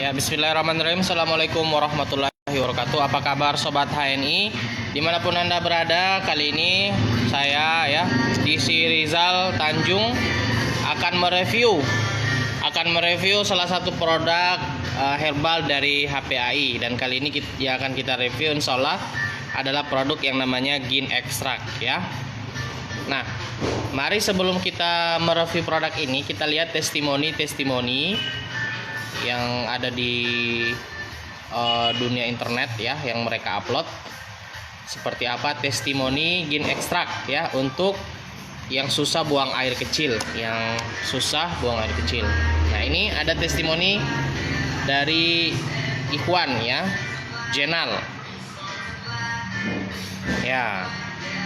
Ya, bismillahirrahmanirrahim. Assalamualaikum warahmatullahi wabarakatuh. Apa kabar sobat HNI dimanapun anda berada? Kali ini saya DC Rizal Tanjung akan mereview salah satu produk herbal dari HPAI. Dan kali ini yang akan kita review insyaallah adalah produk yang namanya Gin Extract ya. Nah, mari sebelum kita mereview produk ini, kita lihat testimoni yang ada di dunia internet ya, yang mereka upload. Seperti apa testimoni Gin Extract ya, untuk yang susah buang air kecil, Nah, ini ada testimoni dari Ikhwan ya, Jenal. Ya.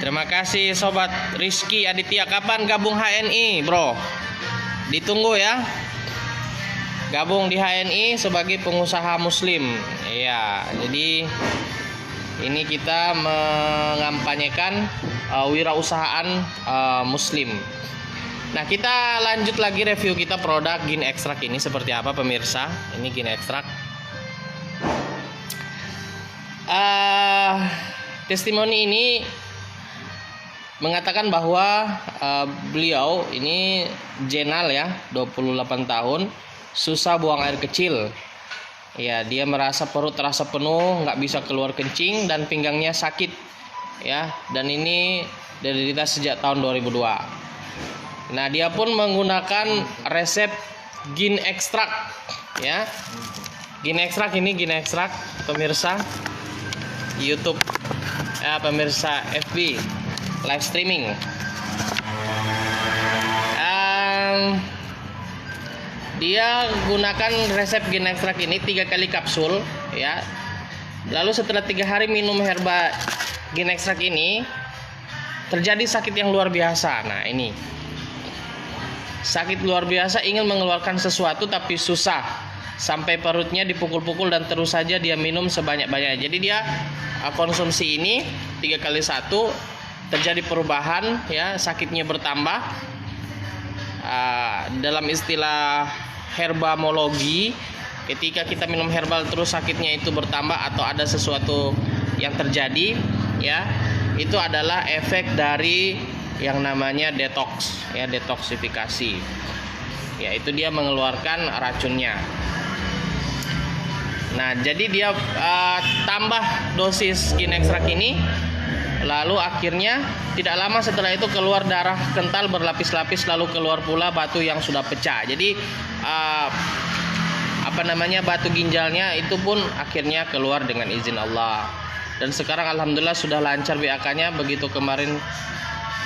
Terima kasih sobat Rizky Aditya. Kapan gabung HNI, bro? Ditunggu ya. Gabung di HNI sebagai pengusaha muslim. Iya, jadi ini kita mengampanyekan wirausahaan muslim. Nah, kita lanjut lagi review kita produk Gin Extract ini seperti apa pemirsa. Ini Gin Extract. Testimoni ini mengatakan bahwa beliau ini Jenal ya, 28 tahun, susah buang air kecil. Ya, dia merasa perut terasa penuh, nggak bisa keluar kencing dan pinggangnya sakit. Ya, dan ini derita sejak tahun 2002. Nah, dia pun menggunakan resep Gin Extract ya. Gin Extract ini Gin Extract pemirsa YouTube ya, pemirsa FB live streaming. Dia gunakan resep Gin Extract ini 3 kali kapsul ya. Lalu setelah 3 hari minum herba Gin Extract ini, terjadi sakit yang luar biasa. Nah, ini sakit luar biasa, ingin mengeluarkan sesuatu tapi susah, sampai perutnya dipukul-pukul dan terus saja dia minum sebanyak-banyaknya. Jadi dia konsumsi ini 3 kali 1, terjadi perubahan ya, sakitnya bertambah. Dalam istilah herbamologi, ketika kita minum herbal terus sakitnya itu bertambah atau ada sesuatu yang terjadi ya, itu adalah efek dari yang namanya detox ya, detoksifikasi ya, itu dia mengeluarkan racunnya. Nah, jadi dia tambah dosis Gin Extract ini. Lalu akhirnya tidak lama setelah itu keluar darah kental berlapis-lapis, lalu keluar pula batu yang sudah pecah. Jadi batu ginjalnya itu pun akhirnya keluar dengan izin Allah. Dan sekarang alhamdulillah sudah lancar BAK-nya begitu kemarin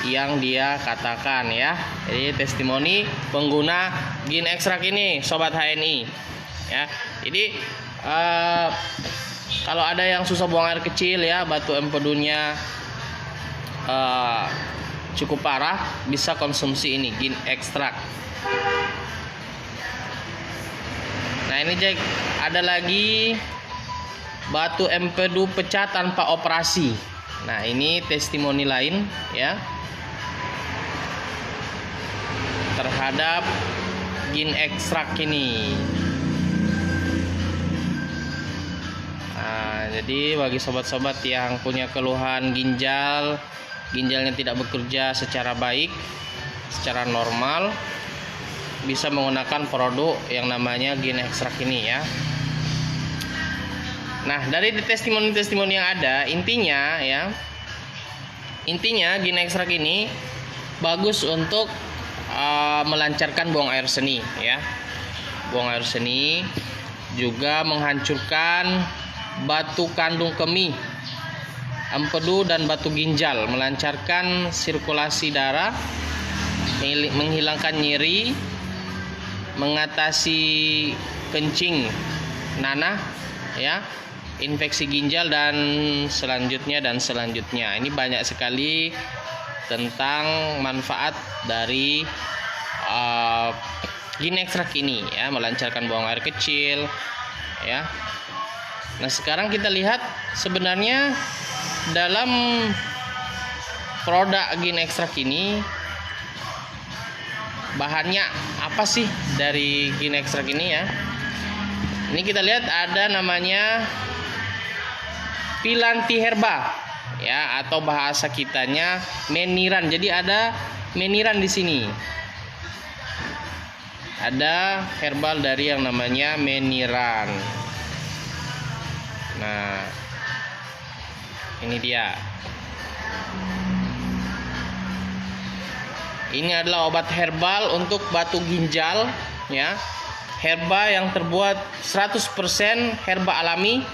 yang dia katakan ya. Jadi testimoni pengguna Gin Extract ini sobat HNI ya. Jadi kalau ada yang susah buang air kecil ya, batu empedunya cukup parah, bisa konsumsi ini Gin Extract. Nah, ini Jack, ada lagi batu empedu pecah tanpa operasi. Nah, ini testimoni lain ya terhadap Gin Extract ini. Nah, jadi bagi sobat-sobat yang punya keluhan ginjalnya tidak bekerja secara baik, secara normal, bisa menggunakan produk yang namanya Gin Extract ini ya. Nah, dari testimoni-testimoni yang ada, intinya Gin Extract ini bagus untuk melancarkan buang air seni ya. Buang air seni, juga menghancurkan batu kandung kemih, empedu dan batu ginjal, melancarkan sirkulasi darah, menghilangkan nyeri, mengatasi kencing, nanah ya, infeksi ginjal dan selanjutnya. Ini banyak sekali tentang manfaat dari Gin Extract ini ya, melancarkan buang air kecil ya. Nah, sekarang kita lihat sebenarnya dalam produk Gin Extract ini bahannya apa sih dari Gin Extract ini ya. Ini kita lihat ada namanya Pilanti herba ya, atau bahasa kitanya meniran. Jadi ada meniran di sini. Ada herbal dari yang namanya meniran. Nah, ini dia. Ini adalah obat herbal untuk batu ginjal ya. Herba yang terbuat 100% herba alami,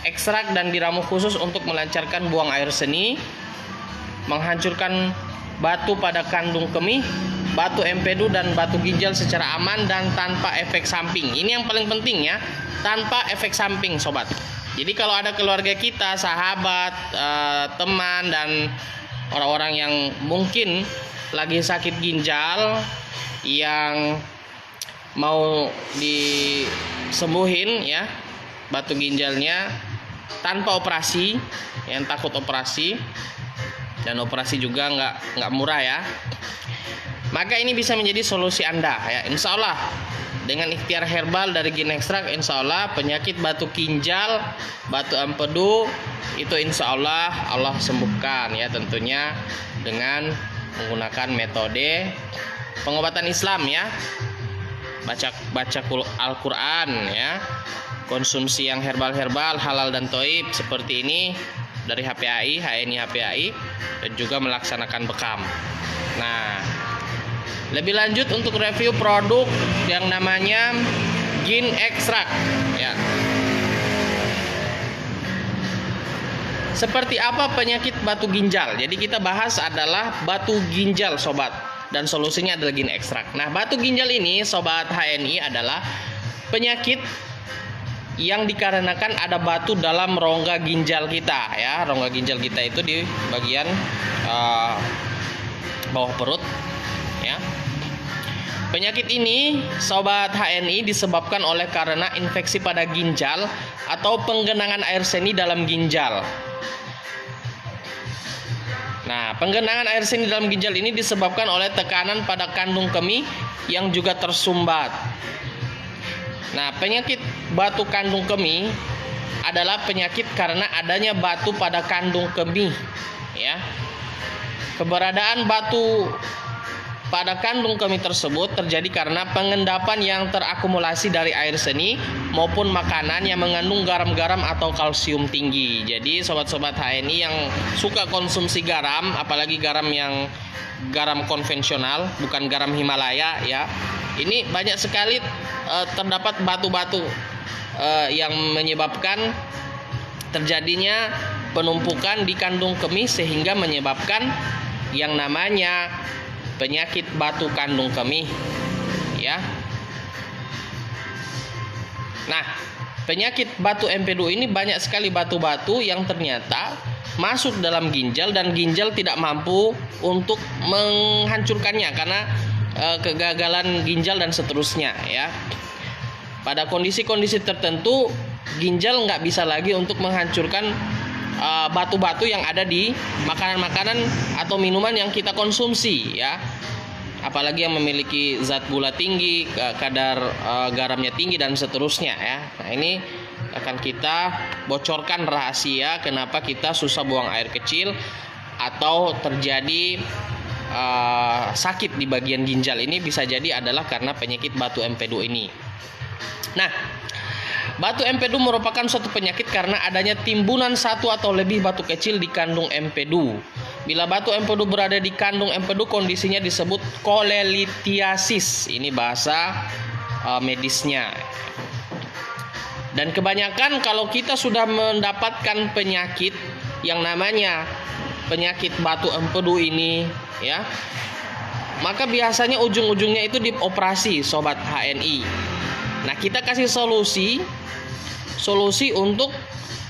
ekstrak dan diramu khusus untuk melancarkan buang air seni, menghancurkan batu pada kandung kemih, batu empedu dan batu ginjal secara aman dan tanpa efek samping. Ini yang paling penting ya, tanpa efek samping sobat. Jadi kalau ada keluarga kita, sahabat, teman dan orang-orang yang mungkin lagi sakit ginjal yang mau disembuhin ya batu ginjalnya tanpa operasi, yang takut operasi, dan operasi juga nggak murah ya, maka ini bisa menjadi solusi Anda ya. Insya Allah dengan ikhtiar herbal dari Gin Ekstrak, insya Allah penyakit batu ginjal, batu empedu itu insya Allah sembuhkan ya, tentunya dengan menggunakan metode pengobatan Islam ya. Baca Al-Quran ya, konsumsi yang herbal halal dan toib seperti ini dari HPAI, HNI HPAI, dan juga melaksanakan bekam. Nah, lebih lanjut untuk review produk yang namanya Gin Ekstrak ya. Seperti apa penyakit batu ginjal? Jadi kita bahas adalah batu ginjal sobat, dan solusinya adalah Gin Ekstrak. Nah, batu ginjal ini sobat HNI adalah penyakit yang dikarenakan ada batu dalam rongga ginjal kita ya. Rongga ginjal kita itu di bagian bawah perut ya. Penyakit ini sobat HNI disebabkan oleh karena infeksi pada ginjal atau penggenangan air seni dalam ginjal. Nah, penggenangan air seni dalam ginjal ini disebabkan oleh tekanan pada kandung kemih yang juga tersumbat. Nah, penyakit batu kandung kemih adalah penyakit karena adanya batu pada kandung kemih ya. Keberadaan batu pada kandung kemih tersebut terjadi karena pengendapan yang terakumulasi dari air seni maupun makanan yang mengandung garam-garam atau kalsium tinggi. Jadi sobat-sobat HNI yang suka konsumsi garam, apalagi garam yang garam konvensional, bukan garam Himalaya ya. Ini banyak sekali terdapat batu-batu yang menyebabkan terjadinya penumpukan di kandung kemih sehingga menyebabkan yang namanya penyakit batu kandung kemih ya. Nah, penyakit batu empedu ini banyak sekali batu-batu yang ternyata masuk dalam ginjal dan ginjal tidak mampu untuk menghancurkannya karena kegagalan ginjal dan seterusnya ya. Pada kondisi-kondisi tertentu ginjal nggak bisa lagi untuk menghancurkan batu-batu yang ada di makanan-makanan atau minuman yang kita konsumsi ya, apalagi yang memiliki zat gula tinggi, kadar garamnya tinggi dan seterusnya ya. Nah, ini akan kita bocorkan rahasia kenapa kita susah buang air kecil atau terjadi sakit di bagian ginjal. Ini bisa jadi adalah karena penyakit batu empedu ini. Nah, batu empedu merupakan suatu penyakit karena adanya timbunan satu atau lebih batu kecil di kandung empedu. Bila batu empedu berada di kandung empedu, kondisinya disebut kolelithiasis. Ini bahasa medisnya. Dan kebanyakan kalau kita sudah mendapatkan penyakit yang namanya penyakit batu empedu ini ya, maka biasanya ujung-ujungnya itu dioperasi sobat HNI. Nah, kita kasih solusi untuk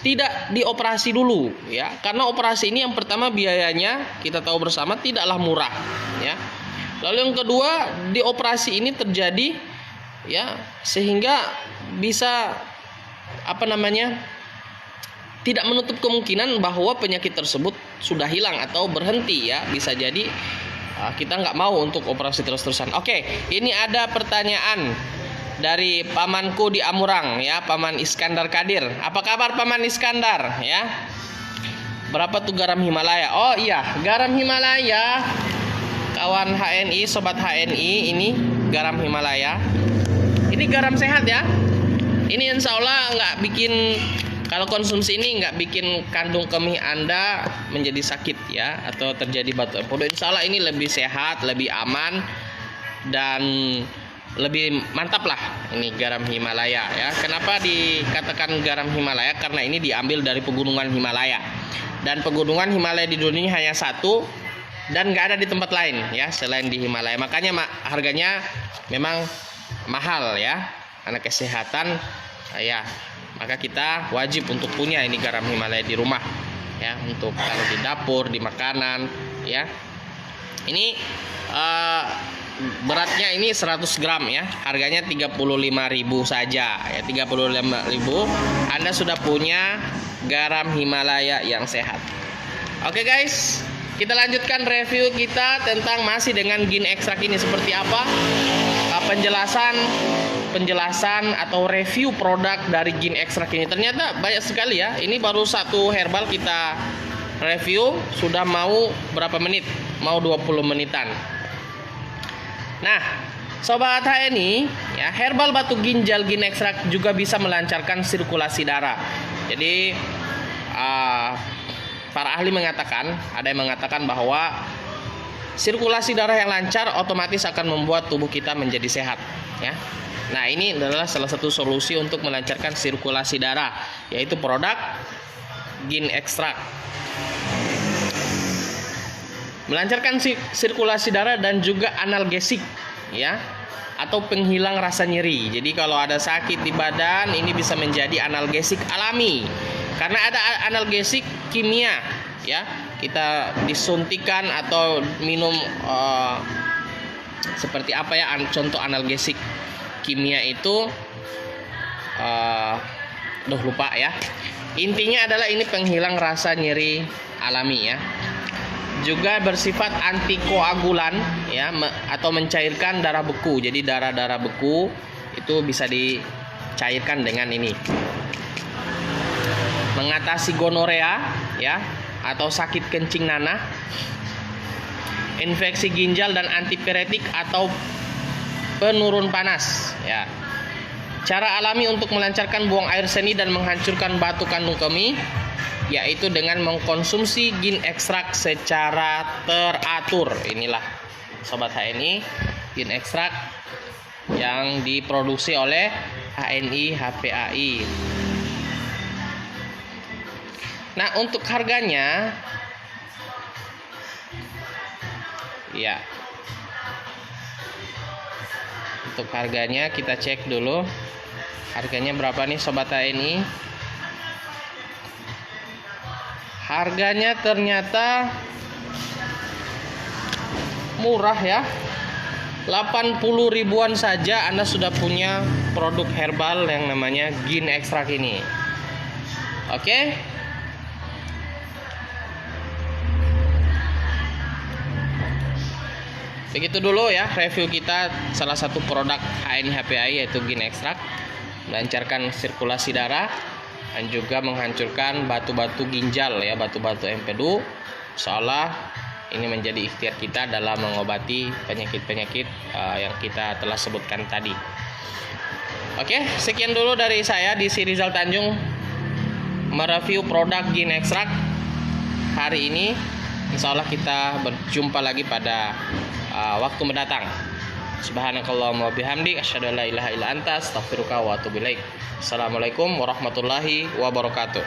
tidak dioperasi dulu ya, karena operasi ini yang pertama biayanya kita tahu bersama tidaklah murah ya. Lalu yang kedua, di operasi ini terjadi ya sehingga bisa tidak menutup kemungkinan bahwa penyakit tersebut sudah hilang atau berhenti ya. Bisa jadi kita nggak mau untuk operasi terus-terusan. Oke, ini ada pertanyaan dari pamanku di Amurang ya, Paman Iskandar Kadir. Apa kabar Paman Iskandar ya? Berapa tuh garam Himalaya? Oh iya, garam Himalaya. Kawan HNI, sobat HNI, ini garam Himalaya. Ini garam sehat ya. Ini insya Allah nggak bikin, kalau konsumsi ini nggak bikin kandung kemih Anda menjadi sakit ya, atau terjadi batu empedu. Insya Allah ini lebih sehat, lebih aman, dan lebih mantap lah ini garam Himalaya ya. Kenapa dikatakan garam Himalaya? Karena ini diambil dari pegunungan Himalaya, dan pegunungan Himalaya di dunia hanya satu dan nggak ada di tempat lain ya selain di Himalaya. Makanya harganya memang mahal ya, karena kesehatan ya. Maka kita wajib untuk punya ini garam Himalaya di rumah ya, untuk kalau di dapur, di makanan ya. Ini beratnya ini 100 gram ya, harganya 35.000 saja ya, 35.000 Anda sudah punya garam Himalaya yang sehat. Oke guys, kita lanjutkan review kita tentang masih dengan Gin Extract ini. Seperti apa penjelasan atau review produk dari Gin Extract ini. Ternyata banyak sekali ya. Ini baru satu herbal kita review sudah mau berapa menit? Mau 20 menitan. Nah, sobat HNI ya, herbal batu ginjal Gin Extract juga bisa melancarkan sirkulasi darah. Jadi para ahli mengatakan, ada yang mengatakan bahwa sirkulasi darah yang lancar otomatis akan membuat tubuh kita menjadi sehat ya. Nah, ini adalah salah satu solusi untuk melancarkan sirkulasi darah, yaitu produk Gin Extract. Melancarkan sirkulasi darah dan juga analgesik ya, atau penghilang rasa nyeri. Jadi kalau ada sakit di badan, ini bisa menjadi analgesik alami. Karena ada analgesik kimia ya, kita disuntikan atau minum seperti apa ya, contoh analgesik kimia itu lupa ya. Intinya adalah ini penghilang rasa nyeri alami ya. Juga bersifat antikoagulan ya, atau mencairkan darah beku. Jadi darah-darah beku itu bisa dicairkan dengan ini. Mengatasi gonorea ya, atau sakit kencing nanah, infeksi ginjal, dan antipiretik atau penurun panas ya. Cara alami untuk melancarkan buang air seni dan menghancurkan batu kandung kemih, yaitu dengan mengkonsumsi Gin Extract secara teratur. Inilah sobat HNI, Gin Extract yang diproduksi oleh HNI HPAI. Nah, untuk harganya ya, untuk harganya kita cek dulu. Harganya berapa nih sobat HNI? Harganya ternyata murah ya, 80 ribuan saja Anda sudah punya produk herbal yang namanya Gin Extract ini. Oke. Begitu dulu ya review kita salah satu produk HNI HPAI, yaitu Gin Extract. Melancarkan sirkulasi darah dan juga menghancurkan batu-batu ginjal ya, batu-batu empedu. Seolah ini menjadi ikhtiar kita dalam mengobati penyakit-penyakit yang kita telah sebutkan tadi. Oke, sekian dulu dari saya di Rizal Tanjung mereview produk Gin Extract hari ini. Insya Allah kita berjumpa lagi pada waktu mendatang. Subhanakallahumma wabihamdik, asyhadu an la ilaha illa anta, astaghfiruka wa atubu ilaik. Assalamualaikum warahmatullahi wabarakatuh.